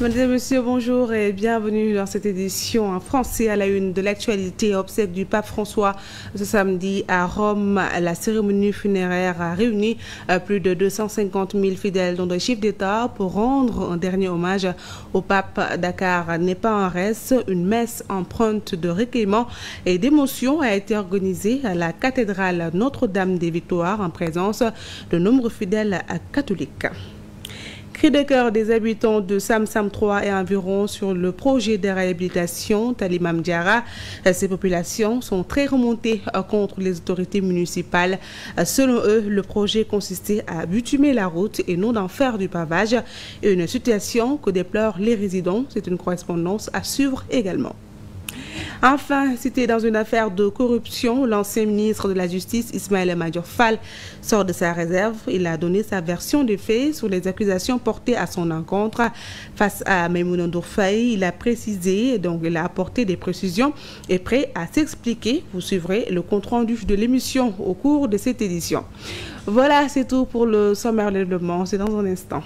Mesdames et messieurs, bonjour et bienvenue dans cette édition en français à la une de l'actualité. Obsèques du pape François ce samedi à Rome. La cérémonie funéraire a réuni plus de 250 000 fidèles dont des chefs d'État pour rendre un dernier hommage au pape. Dakar n'est pas en reste. Une messe empreinte de recueillement et d'émotion a été organisée à la cathédrale Notre-Dame des Victoires en présence de nombreux fidèles catholiques. Cri de cœur des habitants de Sam-Sam 3 et environ sur le projet de réhabilitation Talimam Diara. Ces populations sont très remontées contre les autorités municipales. Selon eux, le projet consistait à bitumer la route et non d'en faire du pavage. Une situation que déplorent les résidents. C'est une correspondance à suivre également. Enfin, cité dans une affaire de corruption, l'ancien ministre de la Justice, Ismaïla Madior Fall, sort de sa réserve. Il a donné sa version des faits sur les accusations portées à son encontre. Face à Maïmouna Ndour Faye, il a précisé, donc il a apporté des précisions et prêt à s'expliquer. Vous suivrez le compte-rendu de l'émission au cours de cette édition. Voilà, c'est tout pour le sommaire de développement. C'est dans un instant.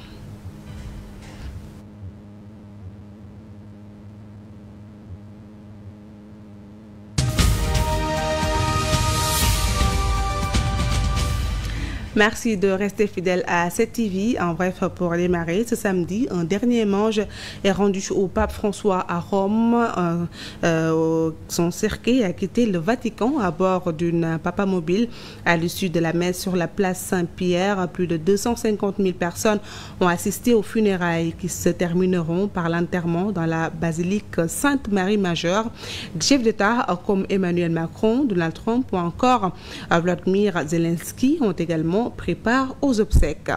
Merci de rester fidèle à cette TV. En bref, pour démarrer, ce samedi, un dernier hommage est rendu au pape François à Rome. Son cercueil a quitté le Vatican à bord d'une papamobile. À l'issue de la messe sur la place Saint-Pierre, plus de 250 000 personnes ont assisté aux funérailles qui se termineront par l'enterrement dans la basilique Sainte-Marie-Majeure. Des chefs d'État comme Emmanuel Macron, Donald Trump ou encore Vladimir Zelensky ont également prépare aux obsèques.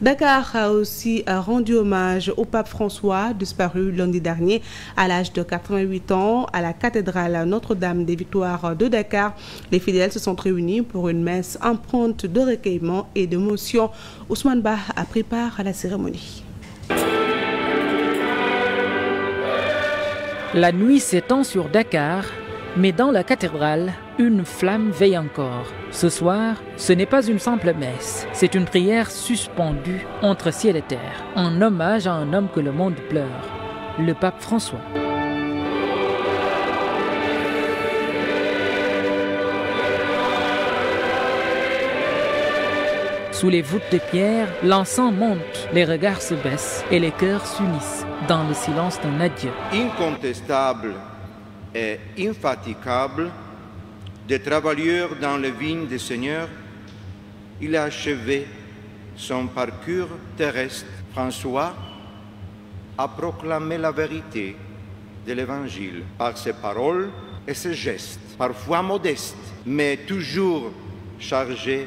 Dakar a aussi rendu hommage au pape François, disparu lundi dernier à l'âge de 88 ans à la cathédrale Notre-Dame des Victoires de Dakar. Les fidèles se sont réunis pour une messe empreinte de recueillement et d'émotion. Ousmane Ba prépare la cérémonie. La nuit s'étend sur Dakar, mais dans la cathédrale, une flamme veille encore. Ce soir, ce n'est pas une simple messe, c'est une prière suspendue entre ciel et terre, en hommage à un homme que le monde pleure, le pape François. Sous les voûtes de pierre, l'encens monte, les regards se baissent et les cœurs s'unissent dans le silence d'un adieu. Incontestable et infatigable, des travailleurs dans les vignes du Seigneur, il a achevé son parcours terrestre. François a proclamé la vérité de l'Évangile par ses paroles et ses gestes, parfois modestes, mais toujours chargés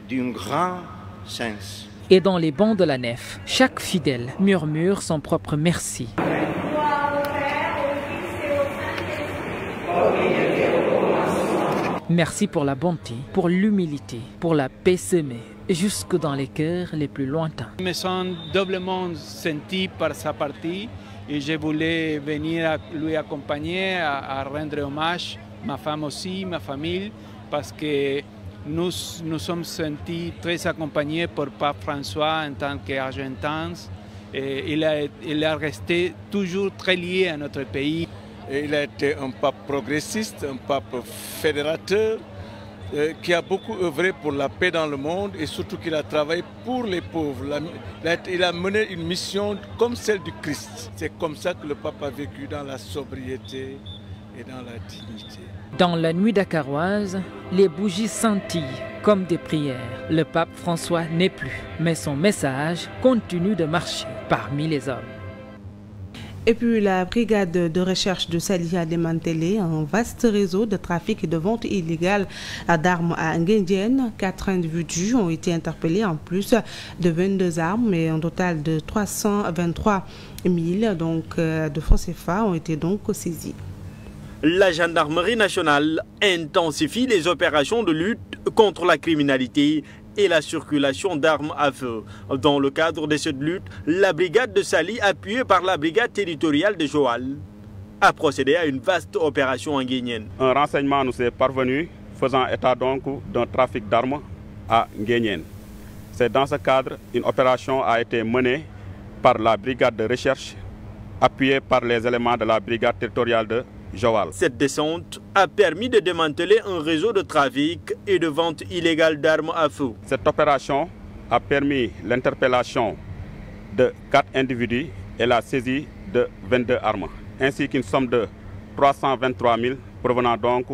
d'un grand sens. Et dans les bancs de la nef, chaque fidèle murmure son propre merci. Merci pour la bonté, pour l'humilité, pour la paix semée, jusque dans les cœurs les plus lointains. Je me sens doublement senti par sa partie et je voulais venir lui accompagner, à rendre hommage, ma femme aussi, ma famille, parce que nous sommes sentis très accompagnés par Pape François en tant qu'Argentin. Il a resté toujours très lié à notre pays. Il a été un pape progressiste, un pape fédérateur qui a beaucoup œuvré pour la paix dans le monde et surtout qu'il a travaillé pour les pauvres. Il a mené une mission comme celle du Christ. C'est comme ça que le pape a vécu dans la sobriété et dans la dignité. Dans la nuit dakaroise, les bougies scintillent comme des prières. Le pape François n'est plus, mais son message continue de marcher parmi les hommes. Et puis la brigade de recherche de Saly a démantelé un vaste réseau de trafic et de vente illégale d'armes à Nguédiène. 4 individus ont été interpellés en plus de 22 armes et un total de 323 000 de francs CFA ont été donc saisis. La gendarmerie nationale intensifie les opérations de lutte contre la criminalité et la circulation d'armes à feu. Dans le cadre de cette lutte, la brigade de Saly, appuyée par la brigade territoriale de Joal, a procédé à une vaste opération en Nguéniène. Un renseignement nous est parvenu faisant état donc d'un trafic d'armes à Nguéniène. C'est dans ce cadre une opération a été menée par la brigade de recherche appuyé par les éléments de la brigade territoriale de Joal. Cette descente a permis de démanteler un réseau de trafic et de vente illégale d'armes à feu. Cette opération a permis l'interpellation de 4 individus et la saisie de 22 armes, ainsi qu'une somme de 323 000 provenant donc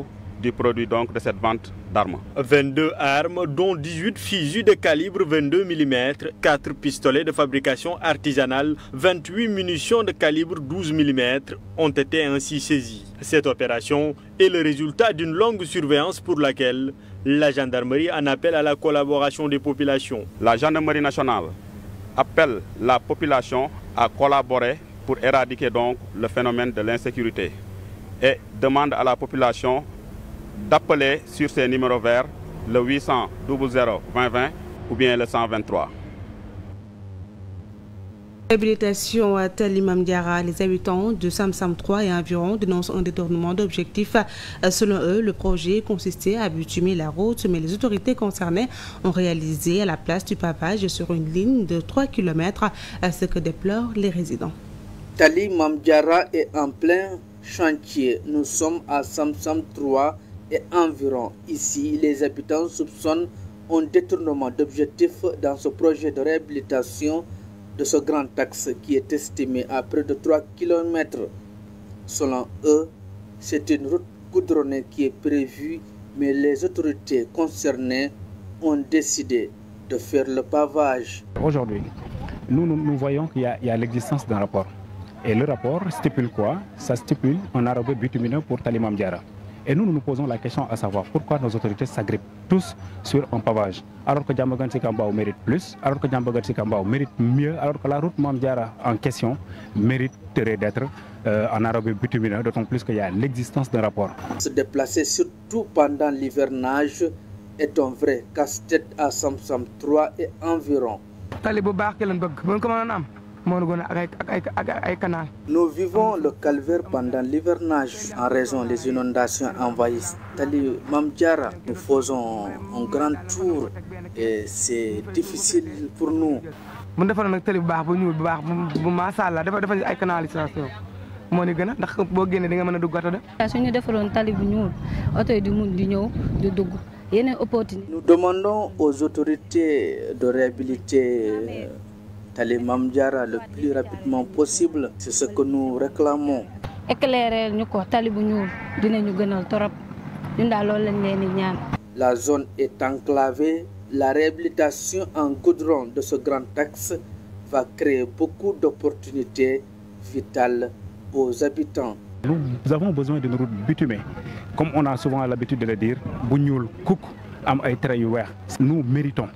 du produit de cette vente d'armes. 22 armes, dont 18 fusils de calibre 22 mm, 4 pistolets de fabrication artisanale, 28 munitions de calibre 12 mm ont été ainsi saisies. Cette opération est le résultat d'une longue surveillance pour laquelle la gendarmerie en appelle à la collaboration des populations. La gendarmerie nationale appelle la population à collaborer pour éradiquer donc le phénomène de l'insécurité et demande à la population d'appeler sur ces numéros verts le 800 00 20 20 ou bien le 123. Réhabilitation à Tali Mame Diarra, les habitants de Sam-Sam 3 et environ dénoncent un détournement d'objectifs. Selon eux, le projet consistait à bitumer la route, mais les autorités concernées ont réalisé à la place du pavage sur une ligne de 3 km, ce que déplorent les résidents. Tali Mame Diarra est en plein chantier. Nous sommes à Sam-Sam 3 et environ. Ici, les habitants soupçonnent un détournement d'objectifs dans ce projet de réhabilitation de ce grand axe qui est estimé à près de 3 km. Selon eux, c'est une route goudronnée qui est prévue, mais les autorités concernées ont décidé de faire le pavage. Aujourd'hui, nous voyons qu'il y a l'existence d'un rapport. Et le rapport stipule quoi? Ça stipule un arrobé bitumineux pour Tali Mame Diarra. Et nous nous posons la question à savoir pourquoi nos autorités s'agrippent tous sur un pavage. Alors que Diamaguène Sicap Mbao mérite plus, alors que Diamaguène Sicap Mbao mérite mieux, alors que la route Mame Diarra en question mériterait d'être en arrobé bitumineux, d'autant plus qu'il y a l'existence d'un rapport. Se déplacer surtout pendant l'hivernage est un vrai casse-tête à Sam-Sam 3 et environ. Nous vivons le calvaire pendant l'hivernage en raison des inondations envahissent Tali Mame Diarra. Nous faisons un grand tour et c'est difficile pour nous. Nous demandons aux autorités de réhabiliter Tali Mame Diarra le plus rapidement possible. C'est ce que nous réclamons. La zone est enclavée. La réhabilitation en goudron de ce grand axe va créer beaucoup d'opportunités vitales aux habitants. Nous avons besoin d'une route bitumée. Comme on a souvent l'habitude de le dire, nous méritons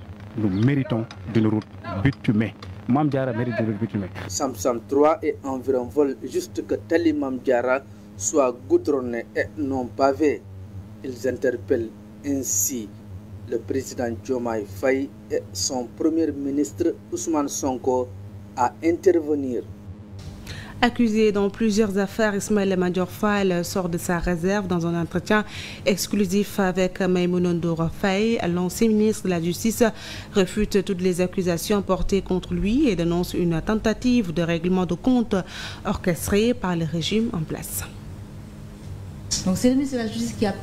d'une route bitumée. Mame Diarra mérite d'une route bitumée. Sam-Sam 3 et environ veulent juste que Tali Mame Diarra soit goudronné et non pavé. Ils interpellent ainsi le président Diomaye Faye et son premier ministre Ousmane Sonko à intervenir. Accusé dans plusieurs affaires, Ismaïla Madior Fall sort de sa réserve dans un entretien exclusif avec Maïmouna Ndour Faye. L'ancien ministre de la Justice refute toutes les accusations portées contre lui et dénonce une tentative de règlement de compte orchestrée par le régime en place. Donc c'est le ministre de la Justice qui a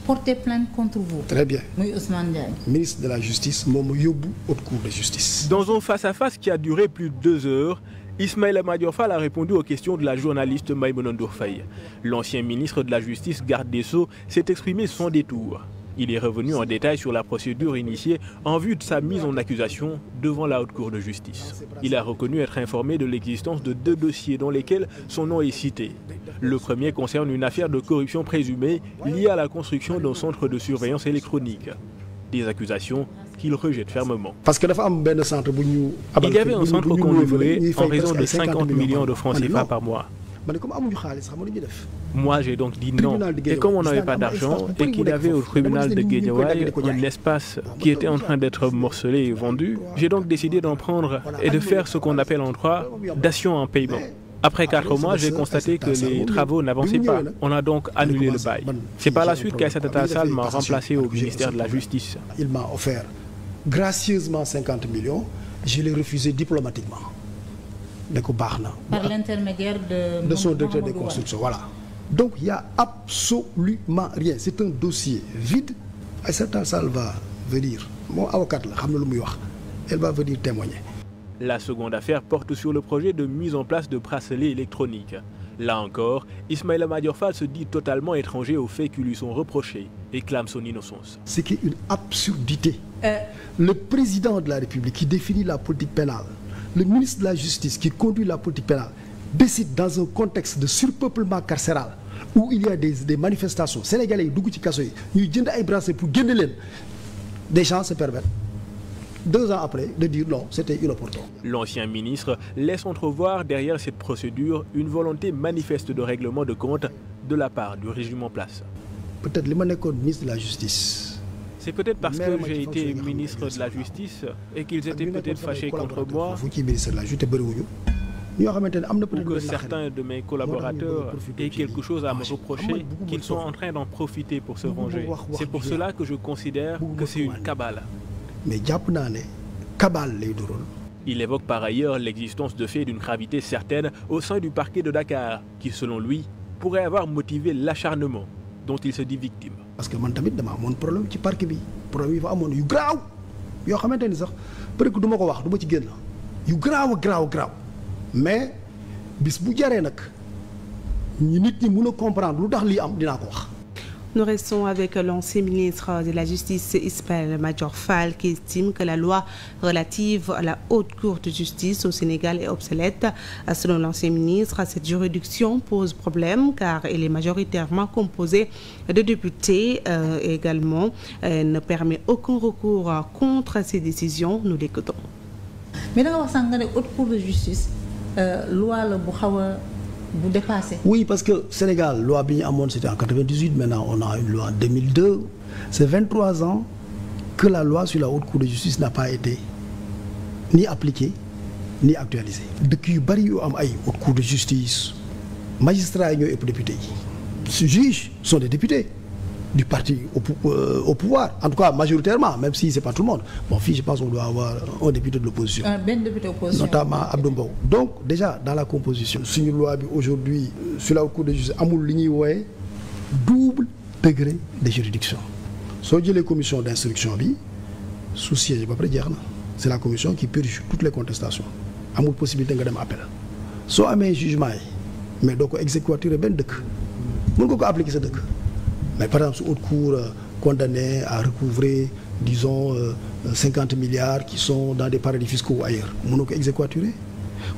porté plainte contre vous. Très bien. Oui, Ousmane Diagne. Ministre de la Justice, Momo Yobou, haute cour de justice. Dans un face-à-face qui a duré plus de 2 heures, Ismaïla Madior Fall a répondu aux questions de la journaliste Maïmouna Ndour Faye. L'ancien ministre de la Justice, garde des Sceaux, s'est exprimé sans détour. Il est revenu en détail sur la procédure initiée en vue de sa mise en accusation devant la Haute Cour de justice. Il a reconnu être informé de l'existence de 2 dossiers dans lesquels son nom est cité. Le premier concerne une affaire de corruption présumée liée à la construction d'un centre de surveillance électronique. Des accusations qu'il rejette fermement. Parce qu'il y avait un centre qu'on livrait en raison de 50 millions de francs CFA par mois. Moi, j'ai donc dit non. Et comme on n'avait pas d'argent et qu'il y avait au tribunal de Guédiawaye un espace qui était en train d'être morcelé et vendu, j'ai donc décidé d'en prendre et de faire ce qu'on appelle en droit dations en paiement. Après 4 mois, j'ai constaté que les travaux n'avançaient pas. On a donc annulé le bail. C'est par la suite qu'Aïssata Tall Sall m'a remplacé au ministère de la Justice. Il m'a offert gracieusement 50 millions. Je l'ai refusé diplomatiquement. Par l'intermédiaire de son directeur de construction, voilà. Donc il n'y a absolument rien. C'est un dossier vide. Aïssata Tall va venir. Mon avocat, elle va venir témoigner. La seconde affaire porte sur le projet de mise en place de bracelets électroniques. Là encore, Ismaïla Madior Fall se dit totalement étranger aux faits qui lui sont reprochés et clame son innocence. C'est une absurdité. Le président de la République qui définit la politique pénale, le ministre de la Justice qui conduit la politique pénale, décide dans un contexte de surpeuplement carcéral où il y a des manifestations, Sénégalais, pour gagner des gens se permettent. 2 ans après, de dire non, c'était inopportun. L'ancien ministre laisse entrevoir derrière cette procédure une volonté manifeste de règlement de compte de la part du régime en place. Peut-être le ministre de la Justice. C'est peut-être parce que j'ai été ministre de la Justice et qu'ils étaient peut-être fâchés contre moi, ou que certains de mes collaborateurs aient quelque chose à me reprocher, qu'ils sont en train d'en profiter pour se venger. C'est pour cela que je considère que c'est une cabale. Mais cabale. Il évoque par ailleurs l'existence de faits d'une gravité certaine au sein du parquet de Dakar, qui selon lui pourrait avoir motivé l'acharnement dont il se dit victime. Parce que moi tamit dama amone problème ci parquet bi problème yi fa amone yu graw yo xamanteni sax peut que duma ko wax duma ci genn yu graw mais bis bu jaré nak ñi nit ñi mëna comprendre lu tax li am dina ko wax. Nous restons avec l'ancien ministre de la Justice, Ismaïla Madior Fall, qui estime que la loi relative à la Haute Cour de justice au Sénégal est obsolète. Selon l'ancien ministre, cette juridiction pose problème car elle est majoritairement composée de députés également. Elle ne permet aucun recours contre ces décisions. Nous l'écoutons. Mais dans la Haute Cour de justice, loi le vous dépassez. Oui, parce que Sénégal, loi Amon, c'était en 98, maintenant on a une loi en 2002. C'est 23 ans que la loi sur la Haute Cour de justice n'a pas été ni appliquée, ni actualisée. Depuis que il y a une Haute Cour de justice, magistrats et députés. Les juges sont des députés du parti au pouvoir, en tout cas majoritairement, même si ce n'est pas tout le monde. Bon, je pense qu'on doit avoir un député de l'opposition. Un député d'opposition. Notamment Abdou Mbow. Donc, déjà, dans la composition, sur une loi aujourd'hui, sur la Cour de justice, double degré de juridiction. Si on dit les commissions d'instruction, sous siège, c'est la commission qui purge toutes les contestations. Il y a une possibilité d'appel. Si on a un jugement, mais donc exécuter ben deuk. On peut appliquer ce deuk. Mais par exemple, haute cour condamné à recouvrer, disons, 50 milliards qui sont dans des paradis fiscaux ou ailleurs. On peut exécuter.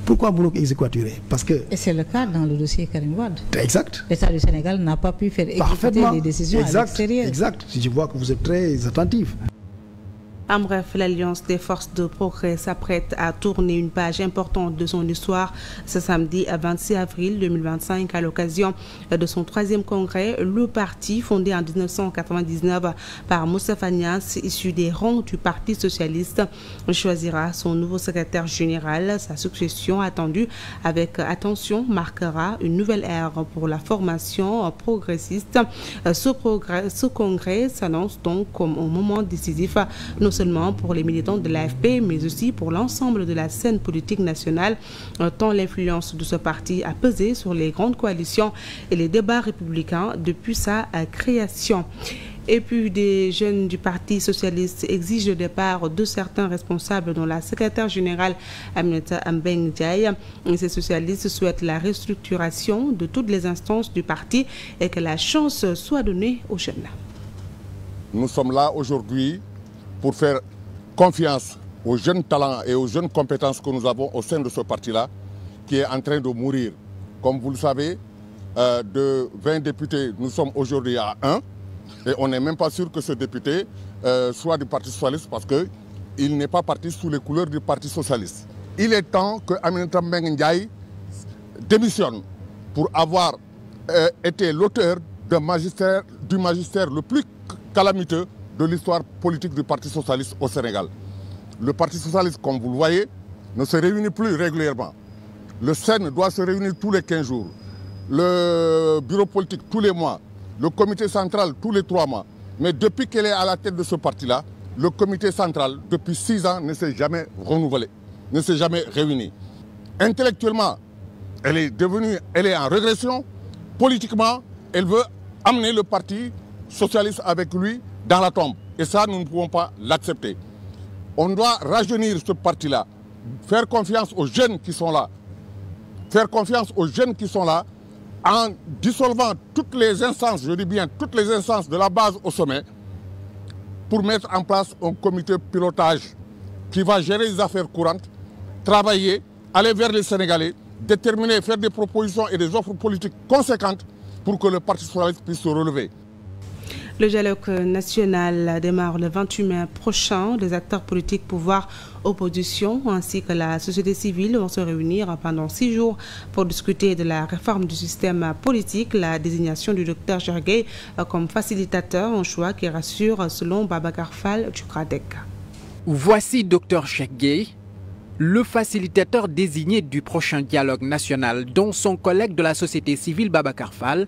Pourquoi on peut exécuter? Parce que... Et c'est le cas dans le dossier Karim Wade. Exact. L'État du Sénégal n'a pas pu faire exécuter les décisions à l'extérieur. Exact. Si je vois que vous êtes très attentif. En bref, l'Alliance des forces de progrès s'apprête à tourner une page importante de son histoire ce samedi 26 avril 2025 à l'occasion de son 3e congrès. Le parti, fondé en 1999 par Moustapha Niasse, issu des rangs du Parti socialiste, choisira son nouveau secrétaire général. Sa succession attendue avec attention marquera une nouvelle ère pour la formation progressiste. Ce congrès s'annonce donc comme un moment décisif, non seulement pour les militants de l'AFP, mais aussi pour l'ensemble de la scène politique nationale, tant l'influence de ce parti a pesé sur les grandes coalitions et les débats républicains depuis sa création. Et puis des jeunes du Parti socialiste exigent le départ de certains responsables, dont la secrétaire générale Aminata Mbengue Ndiaye. Ces socialistes souhaitent la restructuration de toutes les instances du parti et que la chance soit donnée aux jeunes. Nous sommes là aujourd'hui pour faire confiance aux jeunes talents et aux jeunes compétences que nous avons au sein de ce parti-là, qui est en train de mourir. Comme vous le savez, de 20 députés, nous sommes aujourd'hui à 1, et on n'est même pas sûr que ce député soit du Parti socialiste parce qu'il n'est pas parti sous les couleurs du Parti socialiste. Il est temps que Aminata Mbengue Ndiaye démissionne pour avoir été l'auteur du magistère le plus calamiteux de l'histoire politique du Parti socialiste au Sénégal. Le Parti socialiste, comme vous le voyez, ne se réunit plus régulièrement. Le SEN doit se réunir tous les 15 jours. Le bureau politique tous les mois. Le comité central tous les 3 mois. Mais depuis qu'elle est à la tête de ce parti-là, le comité central, depuis 6 ans, ne s'est jamais renouvelé, ne s'est jamais réuni. Intellectuellement, elle est en régression. Politiquement, elle veut amener le parti socialiste avec lui dans la tombe. Et ça, nous ne pouvons pas l'accepter. On doit rajeunir ce parti-là, faire confiance aux jeunes qui sont là. Faire confiance aux jeunes qui sont là en dissolvant toutes les instances, je dis bien toutes les instances de la base au sommet, pour mettre en place un comité pilotage qui va gérer les affaires courantes, travailler, aller vers les Sénégalais, déterminer, faire des propositions et des offres politiques conséquentes pour que le Parti socialiste puisse se relever. Le dialogue national démarre le 28 mai prochain. Les acteurs politiques, pouvoir, opposition ainsi que la société civile vont se réunir pendant 6 jours pour discuter de la réforme du système politique, la désignation du Dr Cheikh Gueye comme facilitateur, un choix qui rassure selon Babacar Fall du CRADEC. Voici Dr Cheikh Gueye, le facilitateur désigné du prochain dialogue national, dont son collègue de la société civile Babacar Fall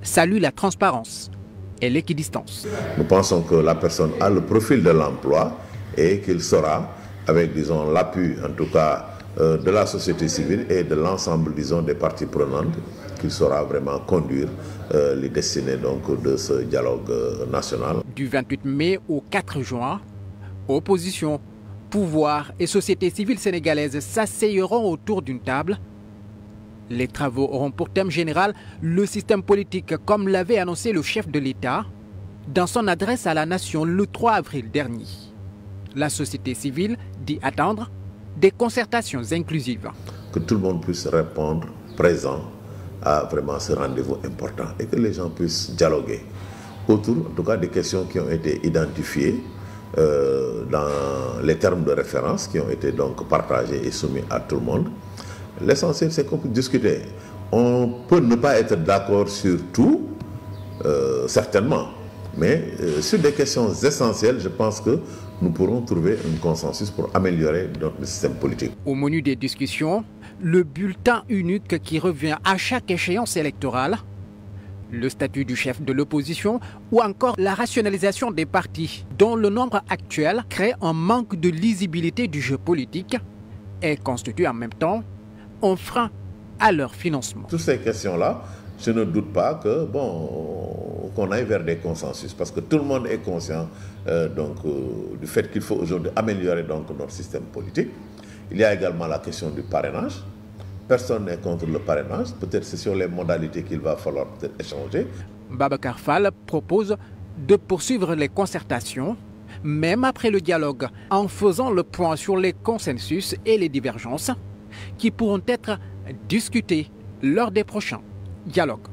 salue la transparence et l'équidistance. Nous pensons que la personne a le profil de l'emploi et qu'il saura, avec disons l'appui en tout cas de la société civile et de l'ensemble disons des parties prenantes, qu'il saura vraiment conduire les destinées donc de ce dialogue national. Du 28 mai au 4 juin, opposition, pouvoir et société civile sénégalaise s'asseyeront autour d'une table. Les travaux auront pour thème général le système politique, comme l'avait annoncé le chef de l'État dans son adresse à la nation le 3 avril dernier. La société civile dit attendre des concertations inclusives. Que tout le monde puisse répondre présent à vraiment ce rendez-vous important et que les gens puissent dialoguer autour, en tout cas, des questions qui ont été identifiées dans les termes de référence qui ont été donc partagés et soumis à tout le monde. L'essentiel, c'est qu'on peut discuter. On peut ne pas être d'accord sur tout, certainement, mais sur des questions essentielles, je pense que nous pourrons trouver un consensus pour améliorer notre système politique. Au menu des discussions, le bulletin unique qui revient à chaque échéance électorale, le statut du chef de l'opposition ou encore la rationalisation des partis, dont le nombre actuel crée un manque de lisibilité du jeu politique et constitue en même temps un frein à leur financement. Toutes ces questions-là, je ne doute pas que qu'on aille vers des consensus, parce que tout le monde est conscient du fait qu'il faut aujourd'hui améliorer donc notre système politique. Il y a également la question du parrainage. Personne n'est contre le parrainage. Peut-être c'est sur les modalités qu'il va falloir peut-être échanger. Babacar Fall propose de poursuivre les concertations, même après le dialogue, en faisant le point sur les consensus et les divergences qui pourront être discutés lors des prochains dialogues.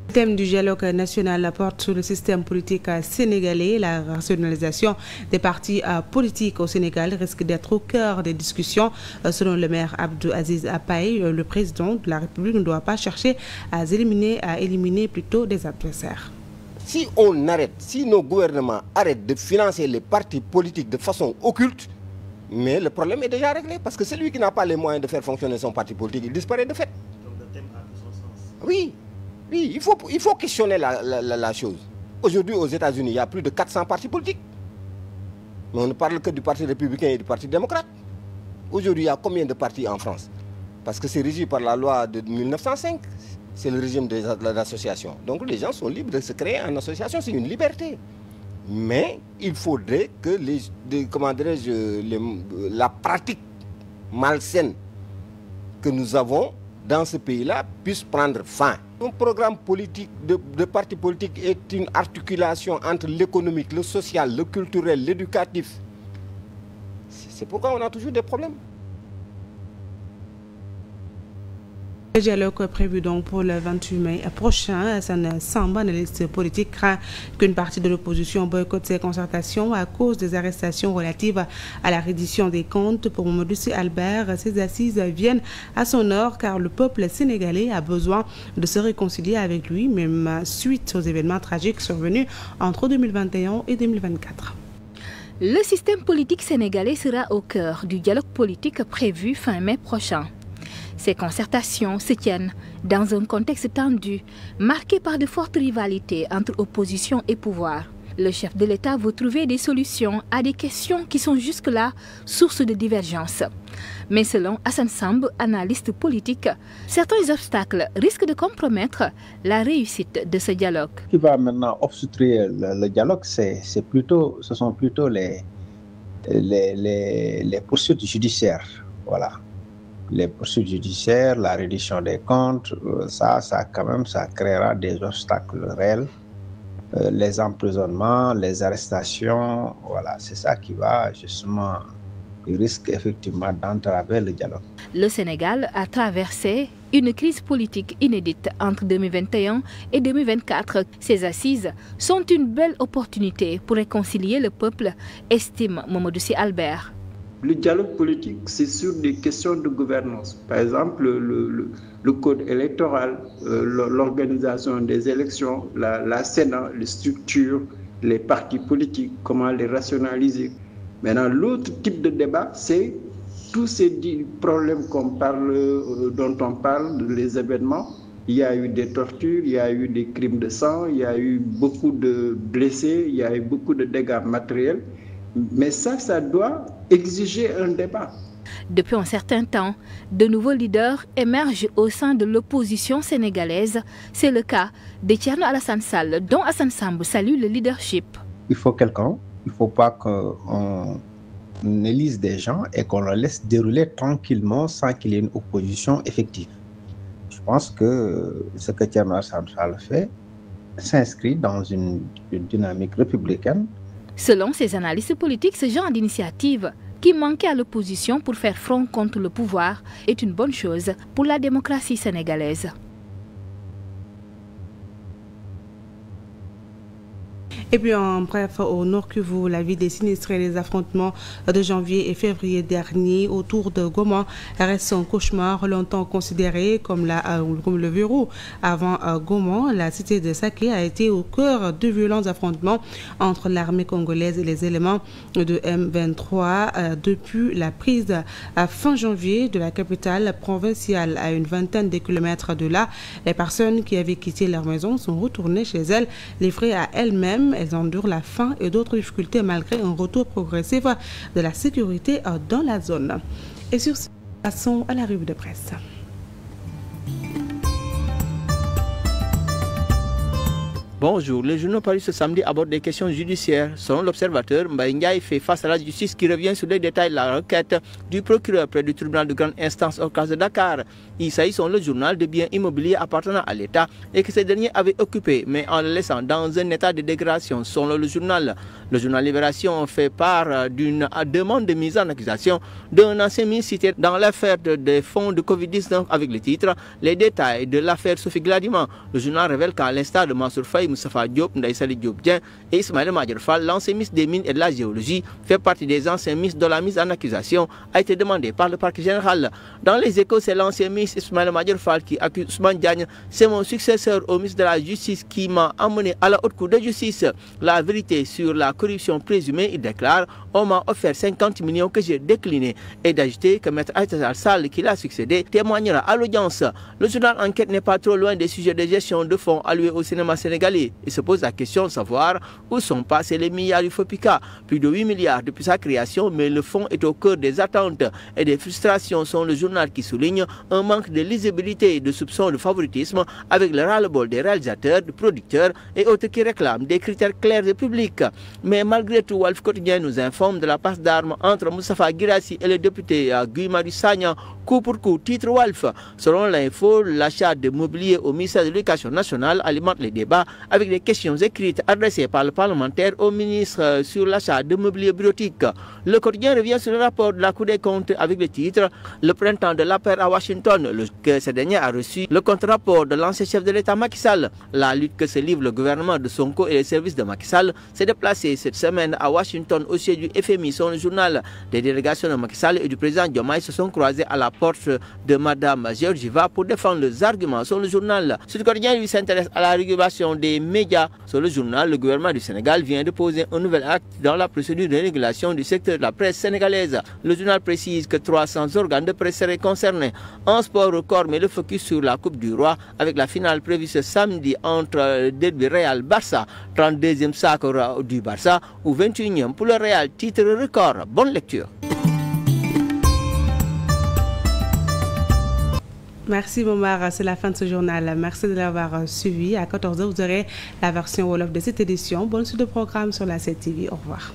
Le thème du dialogue national porte sur le système politique sénégalais. La rationalisation des partis politiques au Sénégal risque d'être au cœur des discussions. Selon le maire Abdou Aziz Apaye, le président de la République ne doit pas chercher à éliminer plutôt des adversaires. Si on arrête, si nos gouvernements arrêtent de financer les partis politiques de façon occulte, mais le problème est déjà réglé, parce que celui qui n'a pas les moyens de faire fonctionner son parti politique, il disparaît de fait. Donc le thème a tout son sens. Oui, il faut questionner la chose. Aujourd'hui, aux États-Unis, il y a plus de 400 partis politiques. Mais on ne parle que du Parti républicain et du Parti démocrate. Aujourd'hui, il y a combien de partis en France? Parce que c'est régi par la loi de 1905. C'est le régime de l'association. Donc les gens sont libres de se créer en association, c'est une liberté. Mais il faudrait que la pratique malsaine que nous avons dans ce pays-là puisse prendre fin. Un programme politique de parti politique est une articulation entre l'économique, le social, le culturel, l'éducatif. C'est pourquoi on a toujours des problèmes. Le dialogue prévu donc pour le 28 mai prochain, Hassan Samba, analyste politique, craint qu'une partie de l'opposition boycotte ces concertations à cause des arrestations relatives à la reddition des comptes. Pour Mamadou Sy Albert, ces assises viennent à son heure car le peuple sénégalais a besoin de se réconcilier avec lui, même suite aux événements tragiques survenus entre 2021 et 2024. Le système politique sénégalais sera au cœur du dialogue politique prévu fin mai prochain. Ces concertations se tiennent dans un contexte tendu, marqué par de fortes rivalités entre opposition et pouvoir. Le chef de l'État veut trouver des solutions à des questions qui sont jusque-là source de divergence. Mais selon Hassan Samb, analyste politique, certains obstacles risquent de compromettre la réussite de ce dialogue. Ce qui va maintenant obstruer le dialogue, ce sont plutôt les poursuites judiciaires. Voilà. Les poursuites judiciaires, la reddition des comptes, ça créera des obstacles réels. Les emprisonnements, les arrestations, voilà, c'est ça qui va justement, il risque effectivement d'entraver le dialogue. Le Sénégal a traversé une crise politique inédite entre 2021 et 2024. Ces assises sont une belle opportunité pour réconcilier le peuple, estime Mamadou Sy Albert. Le dialogue politique, c'est sur des questions de gouvernance. Par exemple, le code électoral, l'organisation des élections, la Sénat, les structures, les partis politiques, comment les rationaliser. Maintenant, l'autre type de débat, c'est tous ces problèmes dont on parle, les événements. Il y a eu des tortures, il y a eu des crimes de sang, il y a eu beaucoup de blessés, il y a eu beaucoup de dégâts matériels. Mais ça doit exiger un débat. Depuis un certain temps, de nouveaux leaders émergent au sein de l'opposition sénégalaise. C'est le cas de Thierno Alassane Sall, dont Hassan Samb salue le leadership. Il faut quelqu'un, il ne faut pas qu'on élise des gens et qu'on les laisse dérouler tranquillement sans qu'il y ait une opposition effective. Je pense que ce que Thierno Alassane Sall fait s'inscrit dans une dynamique républicaine. Selon ces analystes politiques, ce genre d'initiative qui manquait à l'opposition pour faire front contre le pouvoir est une bonne chose pour la démocratie sénégalaise. Et puis en bref, au Nord Kivu, la vie des sinistrés, les affrontements de janvier et février dernier autour de Goma reste un cauchemar longtemps considéré comme le verrou. Avant Goma, la cité de Saké a été au cœur de violents affrontements entre l'armée congolaise et les éléments de M23 depuis la prise à fin janvier de la capitale provinciale à une vingtaine de kilomètres de là. Les personnes qui avaient quitté leur maison sont retournées chez elles, livrées à elles-mêmes. Elles endurent la faim et d'autres difficultés malgré un retour progressif de la sécurité dans la zone. Et sur ce, passons à la revue de presse. Bonjour, les journaux parus ce samedi abordent des questions judiciaires. Selon l'observateur, Mbaye Ndiaye fait face à la justice qui revient sur les détails de la requête du procureur près du tribunal de grande instance au cas de Dakar. Il s'agit selon le journal de biens immobiliers appartenant à l'État et que ces derniers avaient occupé, mais en le laissant dans un état de dégradation. Selon le journal Libération fait part d'une demande de mise en accusation d'un ancien ministre cité dans l'affaire des fonds de Covid-19 avec le titre « Les détails de l'affaire Sophie Gladima ». Le journal révèle qu'à l'instar de Mansour Faye, Moustapha Diop, Ndaï Sali Diop Dien et Ismaël Madior Fall, l'ancien ministre des Mines et de la Géologie, fait partie des anciens ministres dont la mise en accusation a été demandée par le parquet général. Dans les Échos, c'est l'ancien ministre Ismaël Madior Fall qui accuse Ousmane Diagne. C'est mon successeur au ministre de la Justice qui m'a amené à la haute cour de justice. La vérité sur la corruption présumée, il déclare, on m'a offert 50 millions que j'ai déclinés, et d'ajouter que Maître Aïssata Sall, qui l'a succédé, témoignera à l'audience. Le journal Enquête n'est pas trop loin des sujets de gestion de fonds alloués au cinéma sénégalais. Il se pose la question de savoir où sont passés les milliards du FOPICA. Plus de 8 milliards depuis sa création, mais le fonds est au cœur des attentes et des frustrations, selon le journal qui souligne un manque de lisibilité et de soupçons de favoritisme avec le ras-le-bol des réalisateurs, des producteurs et autres qui réclament des critères clairs et publics. Mais malgré tout, Walf Quotidien nous informe de la passe d'armes entre Moustapha Guirassy et le député Guy Marius Sagna, coup pour coup, titre Walf. Selon l'info, l'achat de mobilier au ministère de l'Éducation nationale alimente les débats avec des questions écrites adressées par le parlementaire au ministre sur l'achat de mobilier bureautique. Le quotidien revient sur le rapport de la Cour des comptes avec le titre « Le printemps de l'affaire à Washington ». Que ce dernier a reçu le contre-rapport de l'ancien chef de l'État Macky Sall. La lutte que se livre le gouvernement de Sonko et les services de Macky Sall s'est déplacée cette semaine à Washington au siège du FMI. Sur le journal, des délégations de Macky Sall et du président Diomaye se sont croisées à la porte de Madame Georgieva pour défendre leurs arguments. Sur le journal, ce quotidien lui s'intéresse à la régulation des des médias. Sur le journal, le gouvernement du Sénégal vient de poser un nouvel acte dans la procédure de régulation du secteur de la presse sénégalaise. Le journal précise que 300 organes de presse seraient concernés. En sport record, mais le focus sur la Coupe du Roi avec la finale prévue ce samedi entre Derby Real-Barça, 32e sacre du Barça ou 21e pour le Real, titre record. Bonne lecture. Merci Momar, c'est la fin de ce journal. Merci de l'avoir suivi. À 14h, vous aurez la version Wolof de cette édition. Bonne suite de programme sur la 7TV. Au revoir.